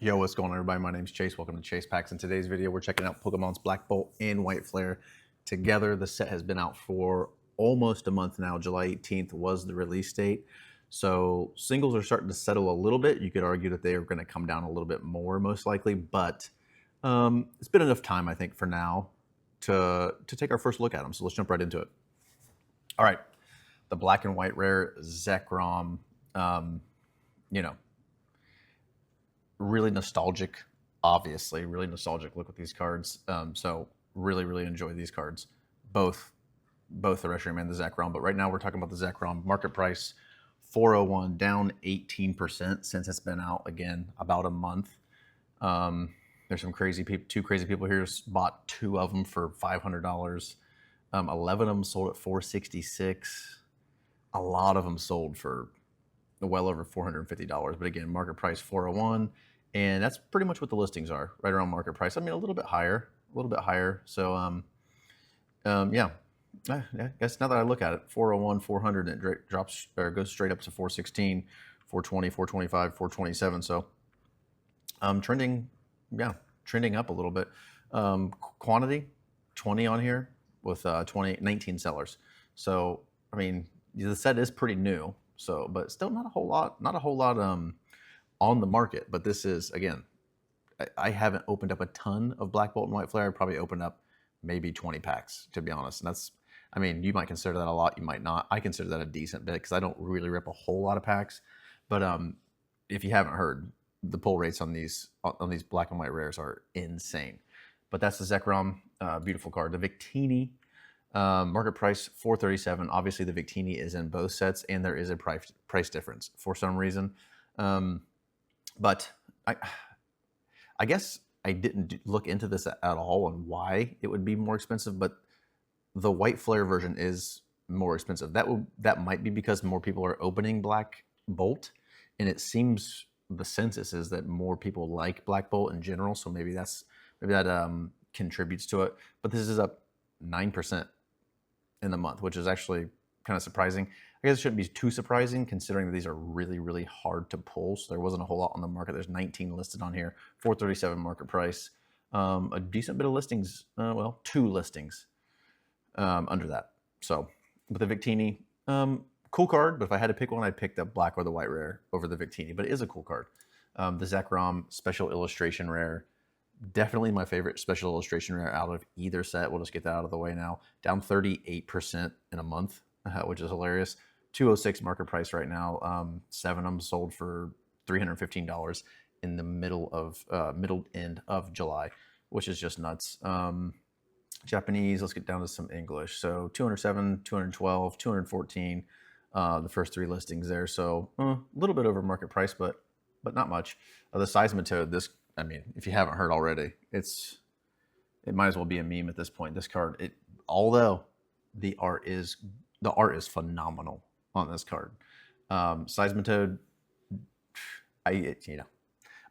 Yo, what's going on, everybody? My name's Chase. Welcome to ChasePacks. In today's video, we're checking out Pokemon's Black Bolt and White Flare together. The set has been out for almost a month now. July 18th was the release date. So singles are starting to settle a little bit. You could argue that they are going to come down a little bit more, most likely, but it's been enough time, I think, for now to take our first look at them. So let's jump right into it. All right, the black and white rare Zekrom, you know, really nostalgic, obviously, really nostalgic look at these cards. So really enjoy these cards, both the Reshiram and the Zekrom. But right now we're talking about the Zekrom. Market price 401, down 18% since it's been out, again, about a month. There's some crazy people, two crazy people here bought two of them for $500. 11 of them sold at $466. A lot of them sold for well over $450. But again, market price 401. And that's pretty much what the listings are, right around market price. I mean, a little bit higher. So, yeah. I guess now that I look at it, 401, 400, and it drops or goes straight up to 416, 420, 425, 427. So, trending up a little bit. Quantity, 20 on here with 19 sellers. So, I mean, the set is pretty new. So, but still not a whole lot on the market. But this is, again, I haven't opened up a ton of Black Bolt and White Flare. I probably opened up maybe 20 packs, to be honest. And that's, I mean, you might consider that a lot, you might not. I consider that a decent bit because I don't really rip a whole lot of packs. But if you haven't heard, the pull rates on these black and white rares are insane. But that's the Zekrom, beautiful card. The Victini, market price 437. Obviously, the Victini is in both sets, and there is a price difference for some reason. But I guess I didn't look into this at all on why it would be more expensive. But the White Flare version is more expensive. That might be because more people are opening Black Bolt, and it seems the census is that more people like Black Bolt in general. So maybe that contributes to it. But this is up 9% in the month, which is actually kind of surprising. I guess it shouldn't be too surprising considering that these are really hard to pull. So there wasn't a whole lot on the market. There's 19 listed on here, 437 market price. A decent bit of listings, well, 2 listings under that. So with the Victini, cool card, but if I had to pick one, I'd pick the black or the white rare over the Victini, but it is a cool card. The Zekrom special illustration rare, definitely my favorite special illustration rare out of either set. We'll just get that out of the way now. Down 38% in a month, which is hilarious. 206 market price right now. 7 of them sold for $315 in the middle end of July, which is just nuts. Japanese, let's get down to some English. So 207, 212, 214, the first 3 listings there. So a little bit over market price, but not much. The Seismitoad, this, I mean, if you haven't heard already, it might as well be a meme at this point. This card, although the art is phenomenal on this card. Seismitoad, I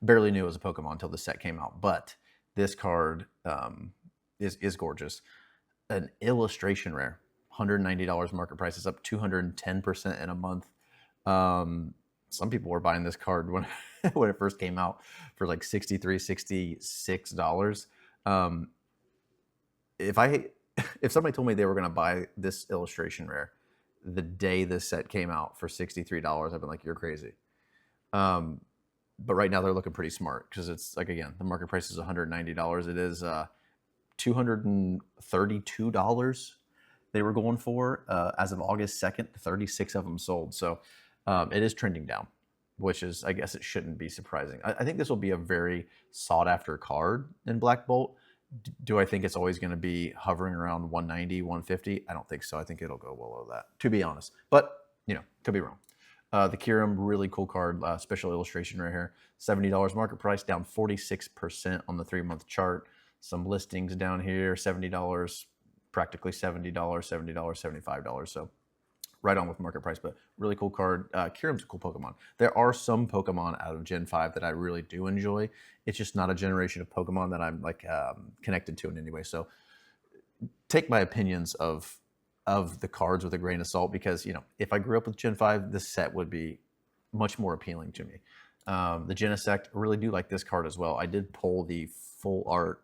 barely knew it was a Pokemon until the set came out, but this card is gorgeous. An illustration rare, $190 market price, is up 210% in a month. Some people were buying this card when when it first came out for like $63, $66. If somebody told me they were going to buy this illustration rare the day this set came out for $63, I've been like, you're crazy. But right now they're looking pretty smart because it's like, again, the market price is $190. It is $232 they were going for as of August 2nd. 36 of them sold. So it is trending down, which is, I guess it shouldn't be surprising. I think this will be a very sought after card in Black Bolt. Do I think it's always going to be hovering around 190, 150? I don't think so. I think it'll go below that, to be honest. But, could be wrong. The Kyurem, really cool card, special illustration right here. $70 market price, down 46% on the 3-month chart. Some listings down here, $70, practically $70, $75. So right on with market price, but really cool card. Kyurem's a cool Pokemon. There are some Pokemon out of Gen 5 that I really do enjoy. It's just not a generation of Pokemon that I'm like connected to in any way. So take my opinions of the cards with a grain of salt because, if I grew up with Gen 5, this set would be much more appealing to me. The Genesect, I really do like this card as well. I did pull the full art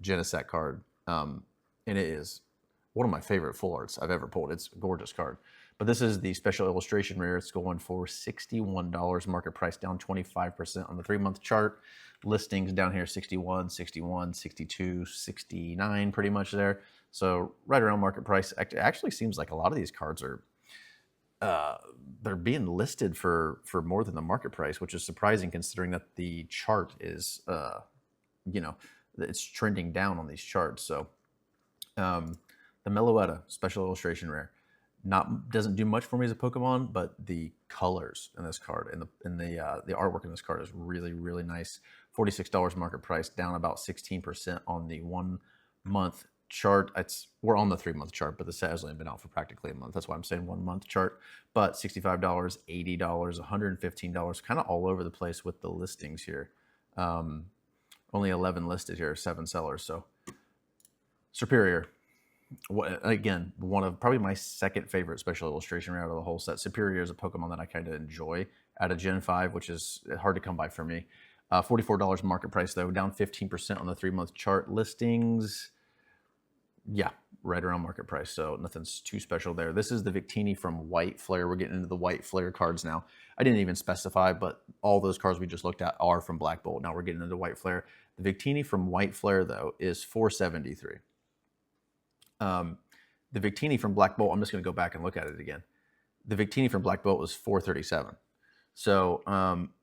Genesect card, and it is one of my favorite full arts I've ever pulled. It's a gorgeous card. But this is the special illustration rare. It's going for $61. Market price down 25% on the 3-month chart. Listings down here 61, 61, 62, 69, pretty much there. So right around market price. It actually seems like a lot of these cards are they're being listed for more than the market price, which is surprising considering that the chart is you know, it's trending down on these charts. So the Meloetta special illustration rare doesn't do much for me as a Pokemon, but the colors in this card and the artwork in this card is really nice. $46 market price, down about 16% on the 1-month chart. We're on the 3-month chart, but the set has only been out for practically a month. That's why I'm saying 1-month chart. But $65, $80, $115, kind of all over the place with the listings here. Only 11 listed here, 7 sellers. So Superior. Again, one of probably my second favorite special illustration rare out of the whole set. Superior is a Pokemon that I kind of enjoy out of Gen 5, which is hard to come by for me. $44 market price, though, down 15% on the 3-month chart. Listings, yeah, right around market price, so nothing's too special there. This is the Victini from White Flare. We're getting into the White Flare cards now. I didn't even specify, but all those cards we just looked at are from Black Bolt. Now we're getting into White Flare. The Victini from White Flare, though, is $473. The Victini from Black Bolt, I'm just going to go back and look at it again. The Victini from Black Bolt was $437. So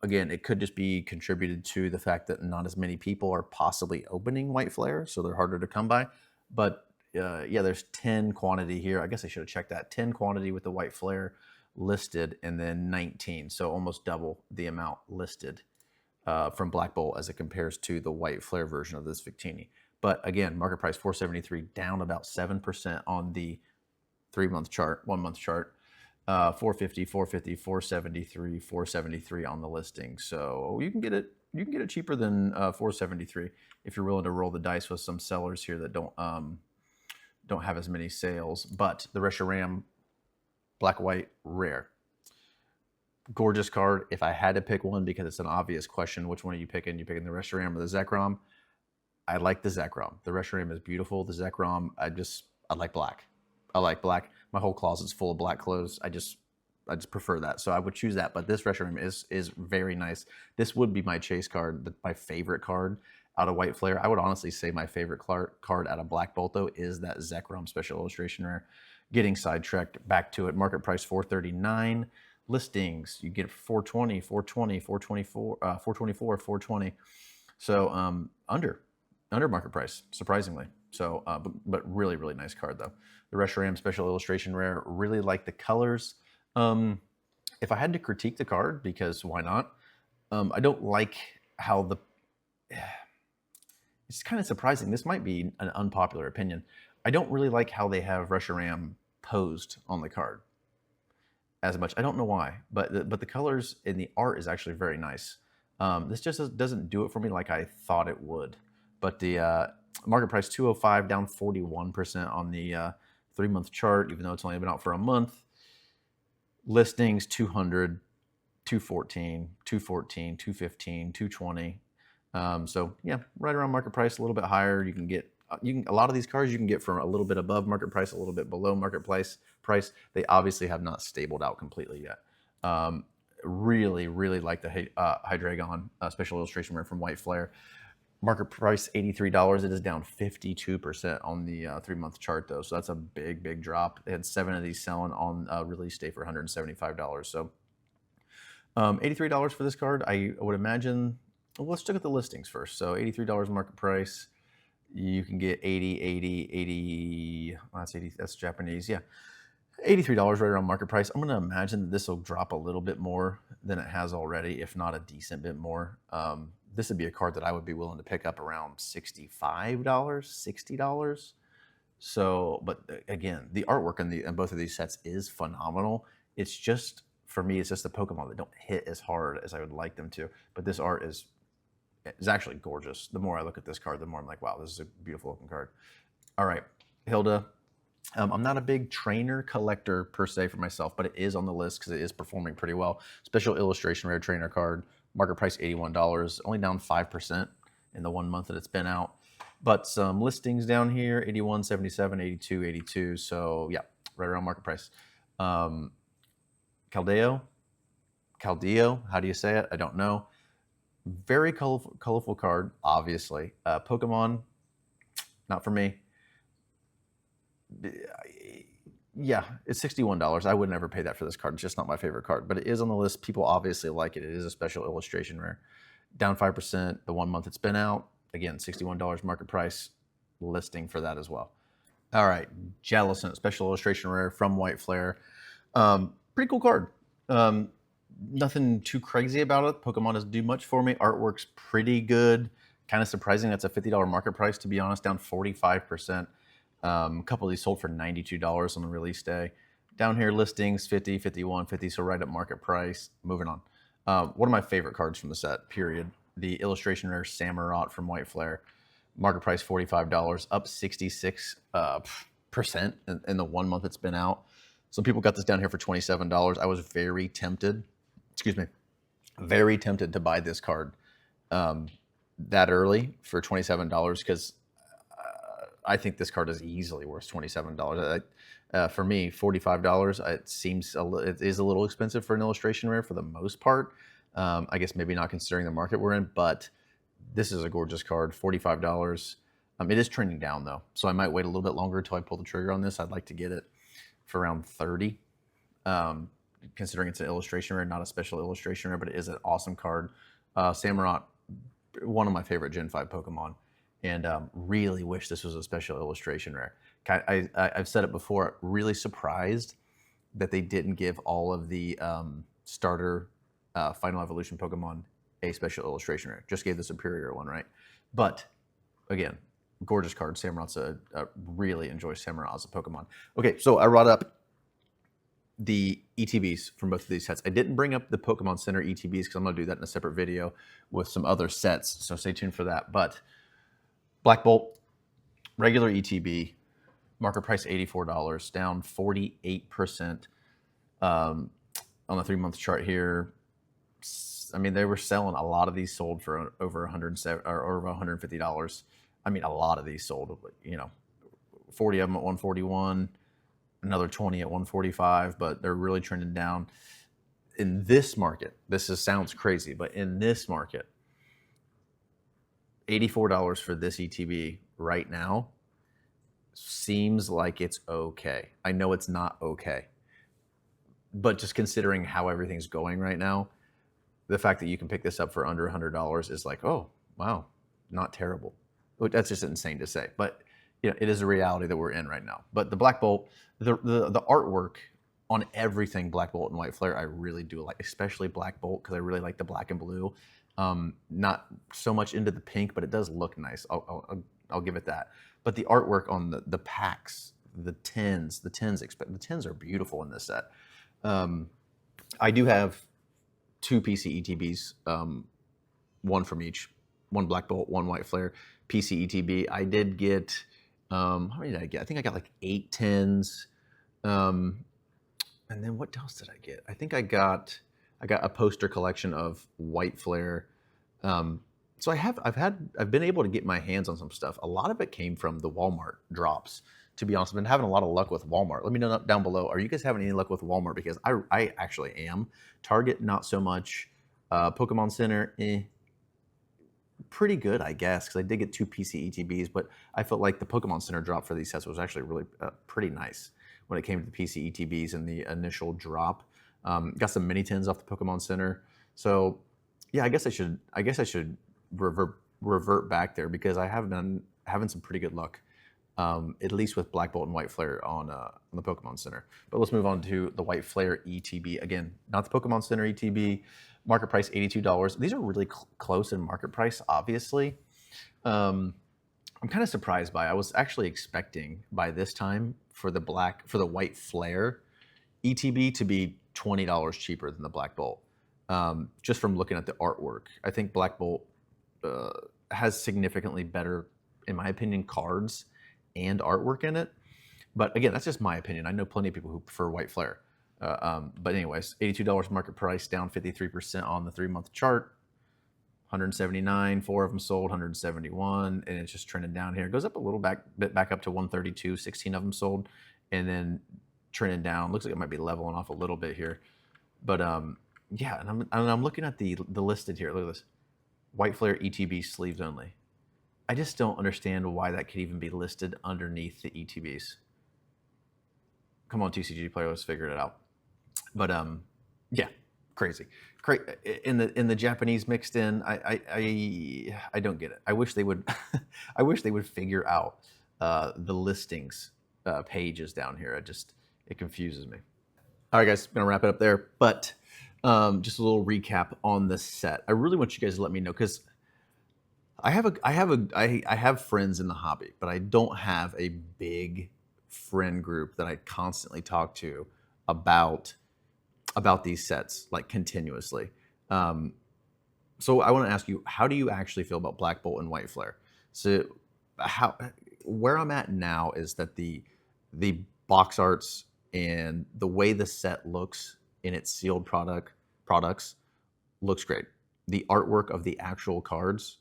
again, it could just be contributed to the fact that not as many people are possibly opening White Flare, so they're harder to come by. But yeah, there's 10 quantity here. I guess I should have checked that. 10 quantity with the White Flare listed, and then 19, so almost double the amount listed from Black Bolt as it compares to the White Flare version of this Victini. But again, market price $473, down about 7% on the 3-month chart, 1-month chart. $450, $450, $473, $473 on the listing. So you can get it cheaper than $473 if you're willing to roll the dice with some sellers here that don't have as many sales. But the Reshiram Black White rare, gorgeous card. If I had to pick one, because it's an obvious question, which one are you picking? You picking the Reshiram or the Zekrom? I like the Zekrom. The Reshiram is beautiful. The Zekrom, I like black. I like black. My whole closet's full of black clothes. I just prefer that. So I would choose that. But this Reshiram is very nice. This would be my chase card, my favorite card out of White Flare. I would honestly say my favorite card out of Black Bolt, though, is that Zekrom special illustration rare. Getting sidetracked, back to it. Market price $439. Listings, you get $420, $420, $424, $424, $420. So under market price, surprisingly. So, but really nice card, though. The Reshiram special illustration rare, really like the colors. If I had to critique the card, because why not? I don't like how it's kind of surprising. This might be an unpopular opinion. I don't really like how they have Reshiram posed on the card as much. I don't know why, but the colors in the art is actually very nice. This just doesn't do it for me like I thought it would. But the market price $205, down 41% on the 3-month chart, even though it's only been out for a month. Listings 200, 214, 214, 215, 220. So yeah, right around market price, a little bit higher. You can get a lot of these cars you can get from a little bit above market price, a little bit below market price. They obviously have not stabled out completely yet. Really like the Hydreigon special illustration rare from White Flare. Market price $83. It is down 52% on the 3-month chart, though. So that's a big drop. They had 7 of these selling on release day for $175. So $83 for this card. I would imagine. Well, let's look at the listings first. So $83 market price. You can get 80. Well, that's 80. That's Japanese. Yeah. $83 right around market price. I'm going to imagine that this will drop a little bit more than it has already, if not a decent bit more. This would be a card that I would be willing to pick up around $65, $60. So, but again, the artwork in both of these sets is phenomenal. It's just, for me, it's just the Pokemon that don't hit as hard as I would like them to. But this art is actually gorgeous. The more I look at this card, the more I'm like, wow, this is a beautiful looking card. All right, Hilda. I'm not a big trainer collector per se for myself, but it is on the list because it is performing pretty well. Special illustration rare trainer card Market price $81, only down 5% in the 1 month that it's been out. But some listings down here, 81, 77, 82, 82. So yeah, right around market price. Caldeo, how do you say it? I don't know. Very colorful card, obviously. Pokemon, not for me. Yeah, it's $61. I would never pay that for this card. It's just not my favorite card, but it is on the list. People obviously like it. It is a special illustration rare. Down 5% the 1 month it's been out. Again, $61 market price listing for that as well. All right, Jellicent, special illustration rare from White Flare. Pretty cool card. Nothing too crazy about it. Pokemon doesn't do much for me. Artwork's pretty good. Kind of surprising. That's a $50 market price, to be honest, down 45%. A couple of these sold for $92 on the release day. Down here, listings 50, 51, 50, so right at market price. Moving on. One of my favorite cards from the set, period. The illustration rare Samurott from White Flare. Market price $45, up 66% in the 1 month it's been out. Some people got this down here for $27. I was very tempted, very tempted to buy this card that early for $27 because I think this card is easily worth $27. For me, $45, it is a little expensive for an illustration rare for the most part. I guess maybe not considering the market we're in, but this is a gorgeous card, $45. It is trending down though, so I might wait a little bit longer until I pull the trigger on this. I'd like to get it for around 30, considering it's an illustration rare, not a special illustration rare, but it is an awesome card. Samurott, one of my favorite Gen 5 Pokemon, and really wish this was a special illustration rare. I've said it before, really surprised that they didn't give all of the starter Final Evolution Pokemon a special illustration rare. Just gave the superior one, right? But again, gorgeous card. Samurott's really enjoy Samurott as a Pokemon. Okay, so I brought up the ETBs from both of these sets. I didn't bring up the Pokemon Center ETBs because I'm going to do that in a separate video with some other sets, so stay tuned for that. But Black Bolt, regular ETB, market price $84, down 48% on the 3 month chart here. I mean, they were selling a lot of these sold for over $107 or over $150. I mean, a lot of these sold, 40 of them at 141, another 20 at 145, but they're really trending down. In this market, sounds crazy, but in this market, $84 for this ETB right now seems like it's okay. I know it's not okay, but just considering how everything's going right now, the fact that you can pick this up for under $100 is like, oh, wow, not terrible. That's just insane to say, but it is a reality that we're in right now. But the Black Bolt, the artwork on everything Black Bolt and White Flare, I really do like, especially Black Bolt because I really like the black and blue. Not so much into the pink, but it does look nice. I'll give it that. But the artwork on the packs, the tins are beautiful in this set. I do have 2 PC ETBs, one from each, one Black Bolt, one White Flare. PC ETB, I did get, how many did I get? I think I got like 8 tins. And then what else did I get? I think I got a poster collection of White Flare. So I've been able to get my hands on some stuff. A lot of it came from the Walmart drops. To be honest, I've been having a lot of luck with Walmart. Let me know down below. Are you guys having any luck with Walmart? Because I actually am. Target, not so much. Pokemon Center, pretty good, I guess, because I did get 2 PC ETBs, but I felt like the Pokemon Center drop for these sets was actually really pretty nice when it came to the PC ETBs and the initial drop. Got some mini tins off the Pokemon Center. So yeah, I guess I should revert back there because I have been having some pretty good luck, at least with Black Bolt and White Flare on the Pokemon Center. But let's move on to the White Flare ETB. Again, not the Pokemon Center ETB. Market price $82. These are really close in market price, obviously. I'm kind of surprised by. I was actually expecting by this time for the White Flare ETB to be $20 cheaper than the Black Bolt. Just from looking at the artwork, I think Black Bolt has significantly better, in my opinion, cards and artwork in it. But again, that's just my opinion. I know plenty of people who prefer White Flare. But anyways, $82 market price, down 53% on the 3 month chart. 179, 4 of them sold, 171, and it's just trending down here. It goes up a little bit back up to 132, 16 of them sold, and then trending down. Looks like it might be leveling off a little bit here. But yeah, and I'm looking at the listed here. Look at this. White Flare ETB sleeves only. I just don't understand why that could even be listed underneath the ETBs. Come on, TCG player, let's figure it out. But yeah, crazy. In the Japanese mixed in, I don't get it. I wish they would I wish they would figure out the listings pages down here. It confuses me. All right, guys, gonna wrap it up there. But just a little recap on this set. I really want you guys to let me know, because I have friends in the hobby, but I don't have a big friend group that I constantly talk to about these sets, like, continuously. So I want to ask you, how do you actually feel about Black Bolt and White Flare? So where I'm at now is that the box arts and the way the set looks in its sealed products looks great. The artwork of the actual cards,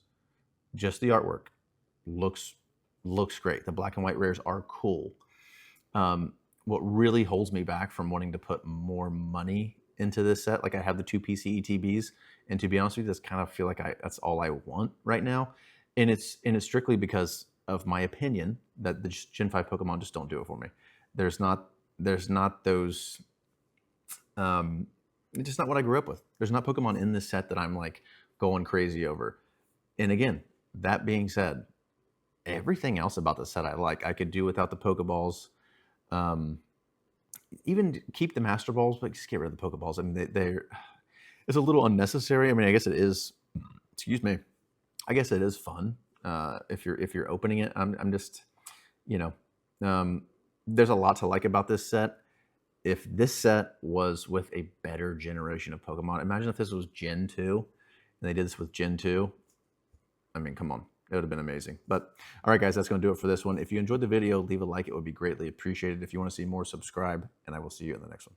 just the artwork, looks great. The black and white rares are cool. What really holds me back from wanting to put more money into this set, like, I have the 2 PC ETBs, and to be honest with you, that's kind of feel like that's all I want right now, and it's strictly because of my opinion that the Gen 5 Pokemon just don't do it for me. There's not those. It's just not what I grew up with. There's not Pokemon in this set that I'm like going crazy over. And again, that being said, everything else about the set I like. I could do without the Pokeballs. Even keep the Master Balls, but just get rid of the Pokeballs. I mean, they're it's a little unnecessary. I mean, I guess it is. Excuse me. I guess it is fun if you're opening it. I'm just, there's a lot to like about this set. If this set was with a better generation of Pokemon, imagine if this was Gen 2 and they did this with Gen 2. I mean, come on. It would have been amazing. But all right, guys, that's going to do it for this one. If you enjoyed the video, leave a like. It would be greatly appreciated. If you want to see more, subscribe, and I will see you in the next one.